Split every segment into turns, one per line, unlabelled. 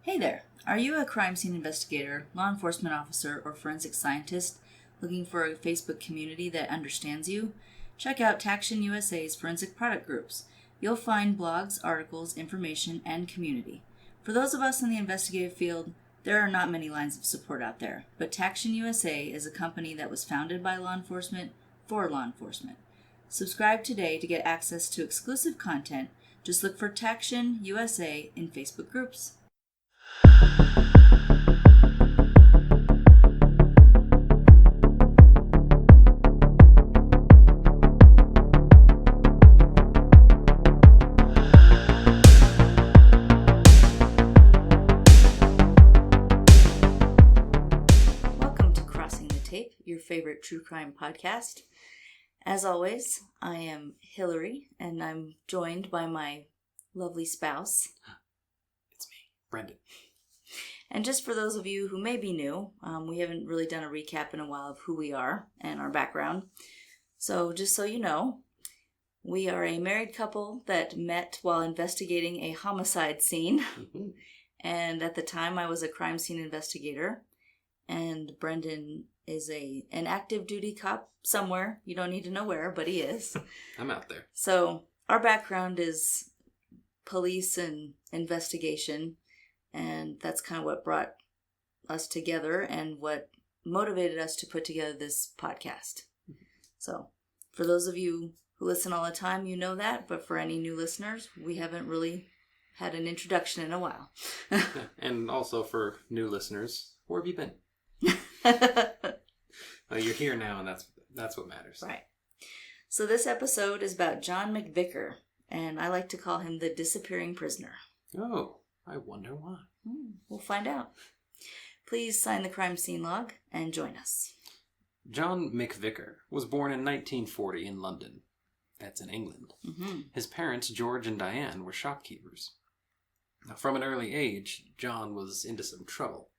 Hey there! Are you a crime scene investigator, law enforcement officer, or forensic scientist looking for a Facebook community that understands you? Check out Taction USA's forensic product groups. You'll find blogs, articles, information, and community. For those of us in the investigative field, there are not many lines of support out there, but Taction USA is a company that was founded by law enforcement for law enforcement. Subscribe today to get access to exclusive content. Just look for Taction USA in Facebook groups. Welcome to Crossing the Tape, your favorite true crime podcast. As always, I am Hillary, and I'm joined by my lovely spouse.
It's me, Brendan.
And just for those of you who may be new, we haven't really done a recap in a while of who we are and our background. So just so you know, we are a married couple that met while investigating a homicide scene.
Mm-hmm.
And at the time, I was a crime scene investigator. And Brendan is an active duty cop somewhere. You don't need to know where, but he is.
I'm out there.
So our background is police and investigation. And that's kind of what brought us together and what motivated us to put together this podcast. So for those of you who listen all the time, you know that. But for any new listeners, we haven't really had an introduction in a while.
Yeah, and also for new listeners, where have you been? Well, you're here now, and that's what matters.
Right. So this episode is about John McVicar, and I like to call him the disappearing prisoner.
Oh, I wonder why.
We'll find out. Please sign the crime scene log and join us.
John McVicar was born in 1940 in London. That's in England.
Mm-hmm.
His parents, George and Diane, were shopkeepers. Now, from an early age, John was into some trouble.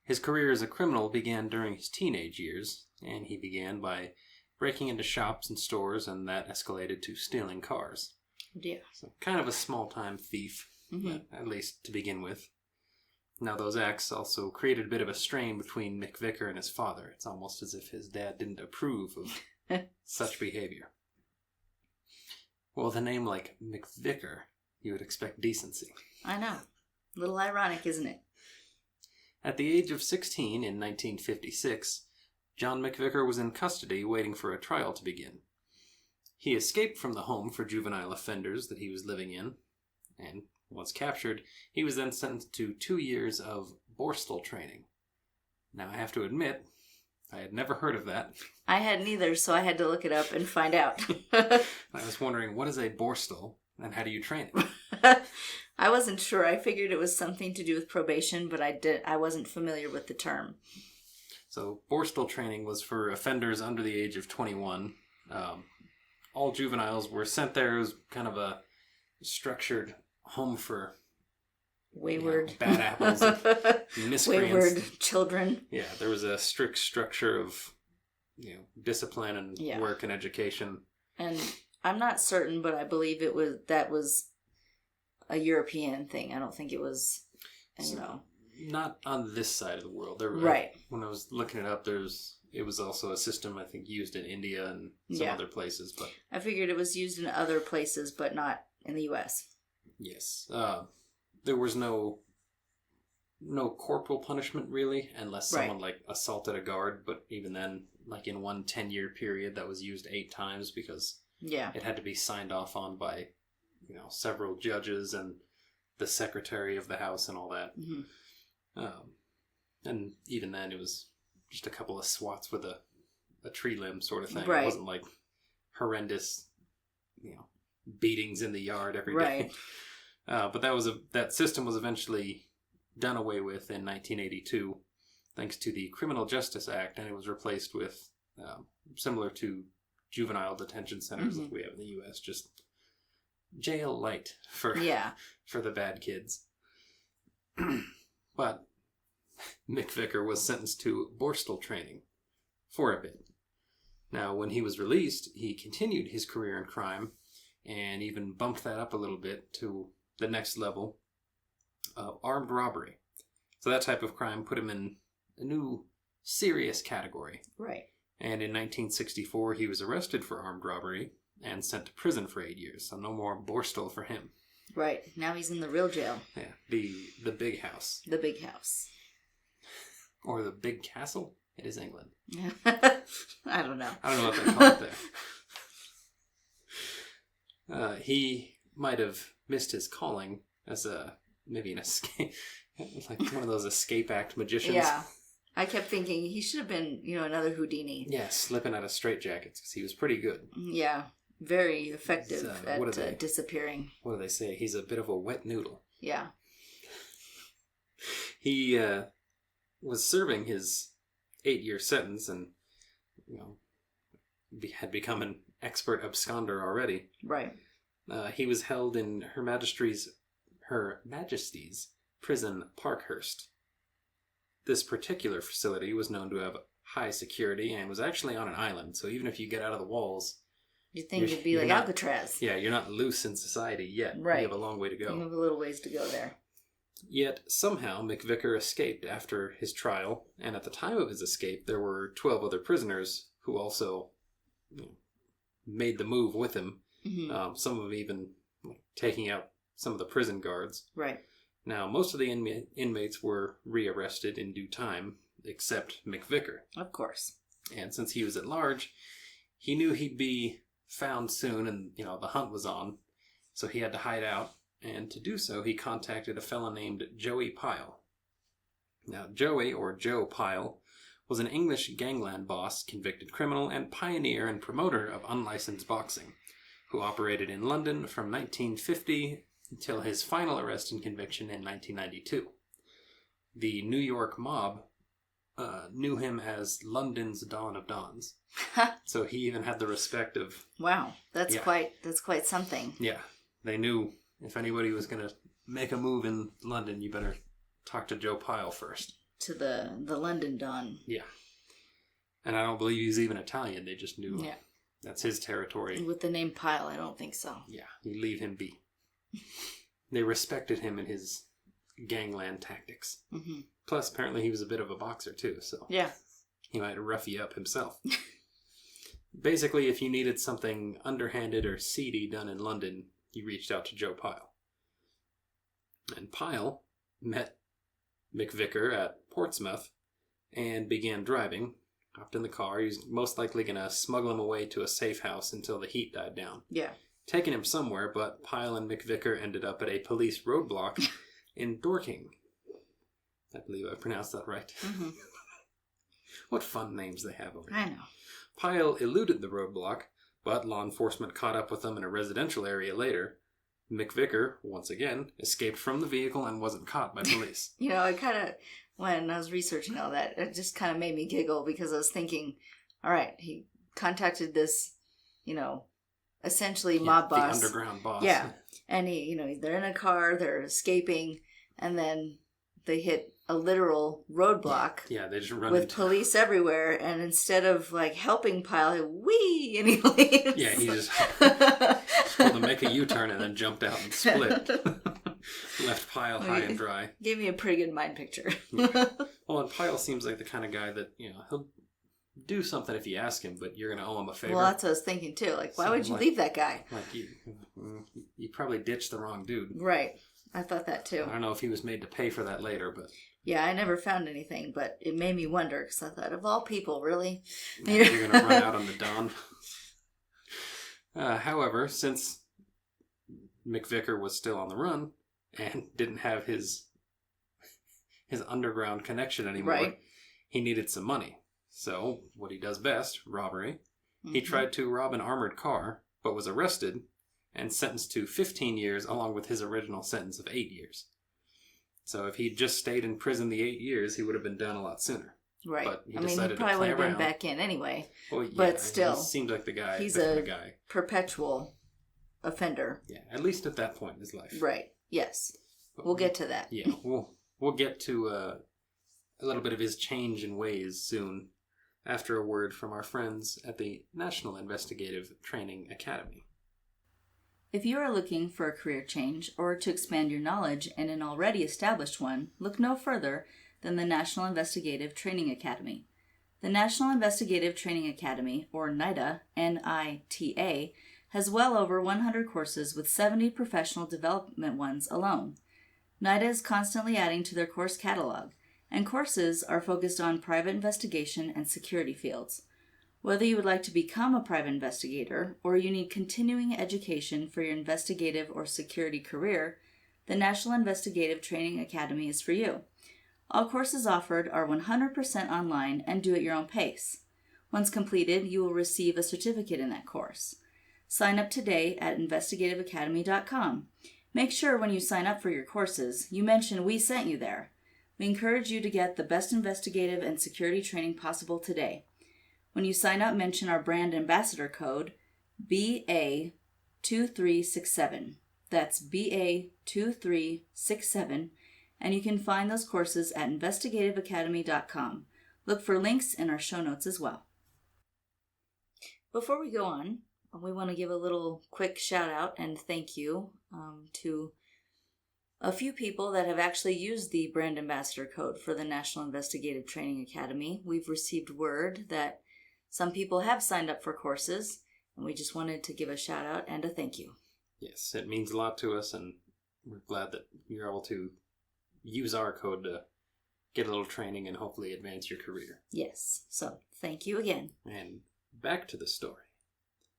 His career as a criminal began during his teenage years, and he began by breaking into shops and stores, and that escalated to stealing cars.
Yeah.
So kind of a small-time thief, at least to begin with. Now, those acts also created a bit of a strain between McVicar and his father. It's almost as if his dad didn't approve of such behavior. Well, with a name like McVicar, you would expect decency.
I know. A little ironic, isn't it?
At the age of 16 in 1956, John McVicar was in custody waiting for a trial to begin. He escaped from the home for juvenile offenders that he was living in, and once captured, he was then sentenced to 2 years of Borstal training. Now, I have to admit, I had never heard of that.
I hadn't either, so I had to look it up and find out.
I was wondering, what is a Borstal, and how do you train it?
I wasn't sure. I figured it was something to do with probation, but I wasn't familiar with the term.
So, Borstal training was for offenders under the age of 21. All juveniles were sent there. It was kind of a structured home for
wayward
bad apples and miscreants.
Wayward children.
Yeah, there was a strict structure of discipline and work and education.
And I'm not certain, but I believe that was a European thing. I don't think it was,
not on this side of the world.
Right.
When I was looking it up, it was also a system I think used in India and some other places. But
I figured it was used in other places, but not in the U.S.
Yes. There was no corporal punishment, really, unless someone, assaulted a guard. But even then, in one 10-year period, that was used 8 times because it had to be signed off on by, several judges and the secretary of the house and all that.
Mm-hmm.
And even then, it was just a couple of swats with a tree limb sort of thing.
Right.
It wasn't like horrendous, beatings in the yard every day.
Right.
But that system was eventually done away with in 1982, thanks to the Criminal Justice Act, and it was replaced with, similar to juvenile detention centers that we have in the U.S., just jail light for the bad kids. But McVicar was sentenced to Borstal training for a bit. Now, when he was released, he continued his career in crime and even bumped that up a little bit to the next level. of armed robbery. So that type of crime put him in a new serious category.
Right.
And in 1964, he was arrested for armed robbery and sent to prison for 8 years. So no more Borstal for him.
Right. Now he's in the real jail.
Yeah, the big house.
The big house.
Or the big castle? It is England.
I don't know.
I don't know what they call it there. He might have missed his calling as maybe an escape, like one of those escape act magicians.
Yeah. I kept thinking he should have been, another Houdini.
Yeah, slipping out of straitjackets because he was pretty good.
Yeah, very effective at disappearing.
What do they say? He's a bit of a wet noodle.
Yeah.
He was serving his 8-year sentence and, had become an expert absconder already.
Right.
He was held in Her Majesty's prison, Parkhurst. This particular facility was known to have high security and was actually on an island, so even if you get out of the walls...
You'd think it'd be like Alcatraz.
Yeah, you're not loose in society yet.
Right.
You have a long way to go.
You have a little ways to go there.
Yet, somehow, McVicar escaped after his trial, and at the time of his escape, there were 12 other prisoners who also made the move with him. Mm-hmm. Some of them even taking out some of the prison guards.
Right.
Now, most of the inmates were rearrested in due time, except McVicar.
Of course.
And since he was at large, he knew he'd be found soon, and, the hunt was on, so he had to hide out. And to do so, he contacted a fellow named Joey Pyle. Now, Joey, or Joe Pyle, was an English gangland boss, convicted criminal, and pioneer and promoter of unlicensed boxing, who operated in London from 1950 until his final arrest and conviction in 1992. The New York mob knew him as London's Don of Dons. So he even had the respect of...
Wow, that's quite something.
Yeah, they knew if anybody was going to make a move in London, you better talk to Joe Pyle first.
To the London Don.
Yeah. And I don't believe he's even Italian. They just knew that's his territory.
With the name Pyle, I don't think so.
Yeah, you leave him be. They respected him in his gangland tactics. Mm-hmm. Plus, apparently he was a bit of a boxer too, so
yeah,
he might rough you up himself. Basically, if you needed something underhanded or seedy done in London, you reached out to Joe Pyle. And Pyle met McVicar at Portsmouth and began driving. Hopped in the car. He was most likely going to smuggle him away to a safe house until the heat died down.
Yeah.
Taking him somewhere, but Pyle and McVicar ended up at a police roadblock in Dorking. I believe I pronounced that right. Mm-hmm. What fun names they have over here.
I know.
Pyle eluded the roadblock, but law enforcement caught up with them in a residential area later. McVicar, once again, escaped from the vehicle and wasn't caught by police.
When I was researching all that, it just kind of made me giggle because I was thinking, all right, he contacted this, essentially mob boss.
The underground boss.
Yeah. And they're in a car, they're escaping, and then they hit a literal roadblock.
Yeah, they just run
with police everywhere, and instead of helping Pyle, whee, and he leaves.
Yeah, he just told him to make a U-turn and then jumped out and split. Left Pyle high and dry.
Gave me a pretty good mind picture.
Yeah. Well, and Pyle seems like the kind of guy that, he'll do something if you ask him, but you're going to owe him a favor.
Well, that's what I was thinking too. Why would you leave that guy?
You probably ditched the wrong dude.
Right. I thought that too.
I don't know if he was made to pay for that later, but...
Yeah, I never found anything, but it made me wonder, because I thought, of all people, really?
Yeah, you're going to run out on the Don. However, since McVicar was still on the run and didn't have his underground connection anymore,
right,
he needed some money. So, what he does best, robbery, he tried to rob an armored car, but was arrested and sentenced to 15 years along with his original sentence of 8 years. So if he'd just stayed in prison the 8 years, he would have been done a lot sooner.
Right.
But he
probably would have been back in anyway.
Well, yeah,
but still,
he seemed like the guy.
He's
the
a
guy.
Perpetual offender.
Yeah, at least at that point in his life.
Right. Yes. But we'll get to that.
Yeah, we'll get to a little bit of his change in ways soon, after a word from our friends at the National Investigative Training Academy.
If you are looking for a career change or to expand your knowledge in an already established one, look no further than the National Investigative Training Academy. The National Investigative Training Academy, or NITA, N-I-T-A, has well over 100 courses with 70 professional development ones alone. NITA is constantly adding to their course catalog, and courses are focused on private investigation and security fields. Whether you would like to become a private investigator or you need continuing education for your investigative or security career, the National Investigative Training Academy is for you. All courses offered are 100% online and do at your own pace. Once completed, you will receive a certificate in that course. Sign up today at investigativeacademy.com. Make sure when you sign up for your courses, you mention we sent you there. We encourage you to get the best investigative and security training possible today. When you sign up, mention our brand ambassador code, BA2367. That's BA2367, and you can find those courses at investigativeacademy.com. Look for links in our show notes as well. Before we go on, we want to give a little quick shout out and thank you to a few people that have actually used the brand ambassador code for the National Investigative Training Academy. We've received word that some people have signed up for courses, and we just wanted to give a shout out and a thank you.
Yes, it means a lot to us, and we're glad that you're able to use our code to get a little training and hopefully advance your career.
Yes, so thank you again.
And back to the story.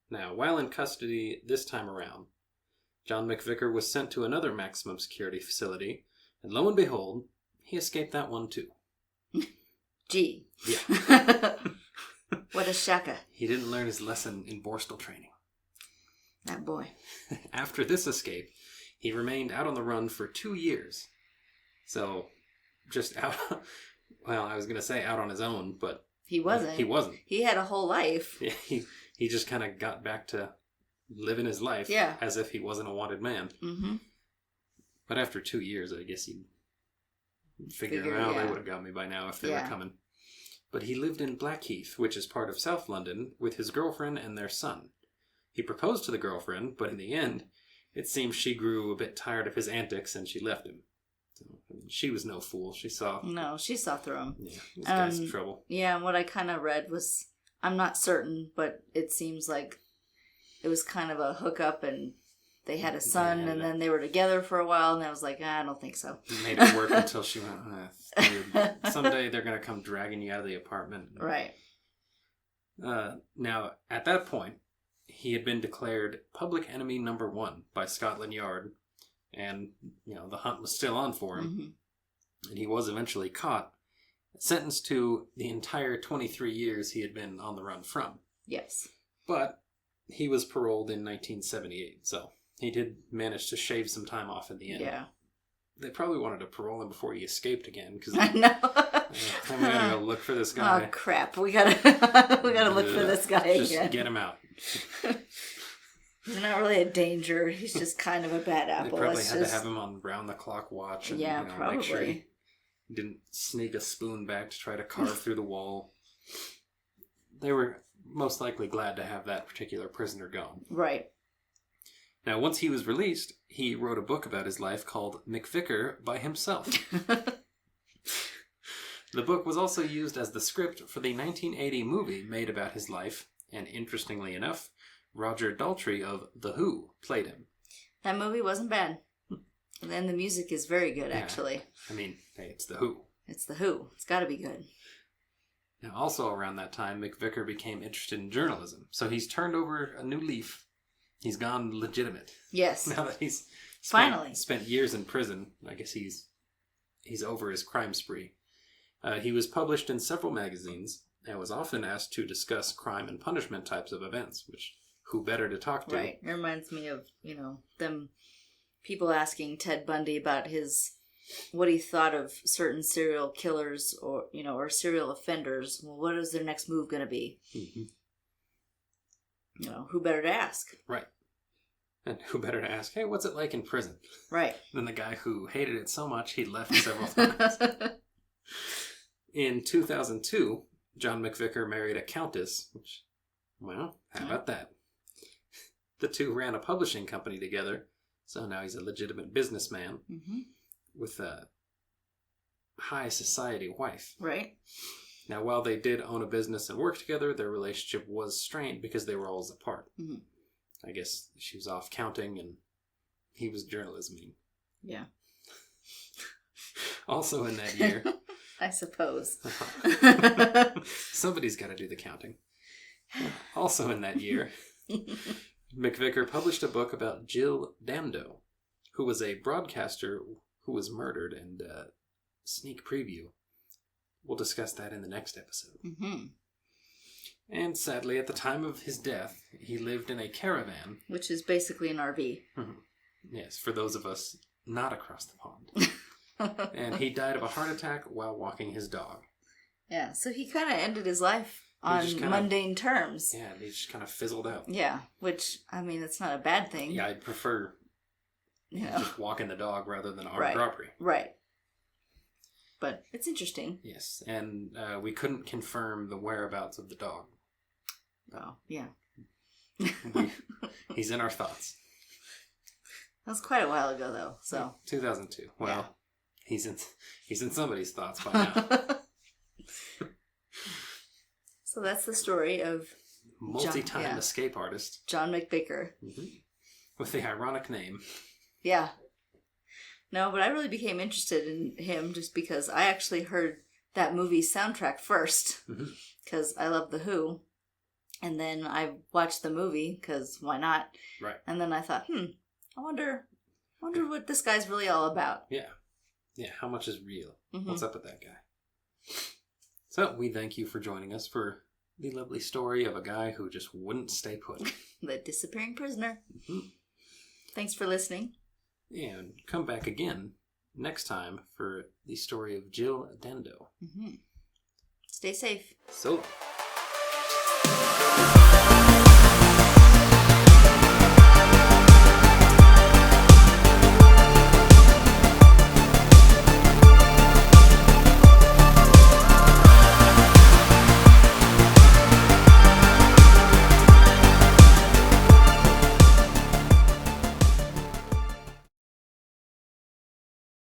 Now, while in custody this time around, John McVicar was sent to another maximum security facility, and lo and behold, he escaped that one too.
Gee.
Yeah.
What a shaka.
He didn't learn his lesson in Borstal training.
That boy.
After this escape, he remained out on the run for 2 years. So, just out, well, I was going to say out on his own, but
he wasn't.
He wasn't.
He had a whole life.
Yeah, he just kind of got back to living his life as if he wasn't a wanted man.
Mm-hmm.
But after 2 years, I guess he'd figure out they would have got me by now if they were coming. But he lived in Blackheath, which is part of South London, with his girlfriend and their son. He proposed to the girlfriend, but in the end, it seems she grew a bit tired of his antics and she left him. So, I mean, she was no fool. She saw through him. Yeah, this guy's in trouble.
Yeah, and what I kind of read was, I'm not certain, but it seems like it was kind of a hookup and they had a son and then they were together for a while and I was like, I don't think so.
He made it work until she went, dude, someday they're going to come dragging you out of the apartment.
Right.
Now, at that point, he had been declared public enemy number 1 by Scotland Yard, and, the hunt was still on for him,
mm-hmm.
and he was eventually caught, sentenced to the entire 23 years he had been on the run from.
Yes.
But he was paroled in 1978, so he did manage to shave some time off in the end.
Yeah.
They probably wanted to parole him before he escaped again, because
I know.
Then we gotta go look for this guy.
Oh crap! We gotta look for this guy
just
again.
Get him out.
He's not really a danger. He's just kind of a bad apple.
They probably had to have him on round-the-clock watch. And,
probably.
Make sure he didn't sneak a spoon back to try to carve through the wall. They were most likely glad to have that particular prisoner gone.
Right.
Now, once he was released, he wrote a book about his life called McVicar by himself. The book was also used as the script for the 1980 movie made about his life, and interestingly enough, Roger Daltrey of The Who played him.
That movie wasn't bad. And then the music is very good, actually.
I mean, hey, it's The Who.
It's The Who. It's got to be good.
Now, also around that time, McVicar became interested in journalism, so he's turned over a new leaf. He's gone legitimate.
Yes.
Now that he's spent years in prison, I guess he's over his crime spree. He was published in several magazines and was often asked to discuss crime and punishment types of events, which who better to talk to?
Right. It reminds me of, them people asking Ted Bundy about what he thought of certain serial killers or serial offenders. Well, what is their next move going to be?
Mm-hmm.
Who better to ask?
Right. And who better to ask, hey, what's it like in prison?
Right.
Than the guy who hated it so much he left several times. In 2002, John McVicar married a countess, which, well, how about that? The two ran a publishing company together, so now he's a legitimate businessman with a high society wife.
Right.
Now, while they did own a business and work together, their relationship was strained because they were always apart. I guess she was off counting and he was journalisming.
Yeah.
Also in that year...
I suppose.
Somebody's got to do the counting. Also in that year, McVicar published a book about Jill Dando, who was a broadcaster who was murdered, and sneak preview. We'll discuss that in the next episode. And sadly, at the time of his death, he lived in a caravan.
Which is basically an RV.
Yes, for those of us not across the pond. And he died of a heart attack while walking his dog.
Yeah, so he kind of ended his life on mundane terms.
Yeah, he just kind of fizzled out.
Yeah, which, I mean, it's not a bad thing.
Yeah, I'd prefer just walking the dog rather than armed robbery.
Right. But it's interesting.
Yes, and we couldn't confirm the whereabouts of the dog.
Oh, yeah.
He's in our thoughts.
That was quite a while ago, though. So
2002. Well, he's in somebody's thoughts by now.
So that's the story of
multi-time escape artist
John McVicar,
with the ironic name.
Yeah. No, but I really became interested in him just because I actually heard that movie's soundtrack first, because I love The Who. And then I watched the movie, because why not?
Right.
And then I thought, I wonder what this guy's really all about.
Yeah. Yeah, how much is real? What's up with that guy? So, we thank you for joining us for the lovely story of a guy who just wouldn't stay put.
The disappearing prisoner. Thanks for listening.
And come back again next time for the story of Jill Dando.
Stay safe.
So long.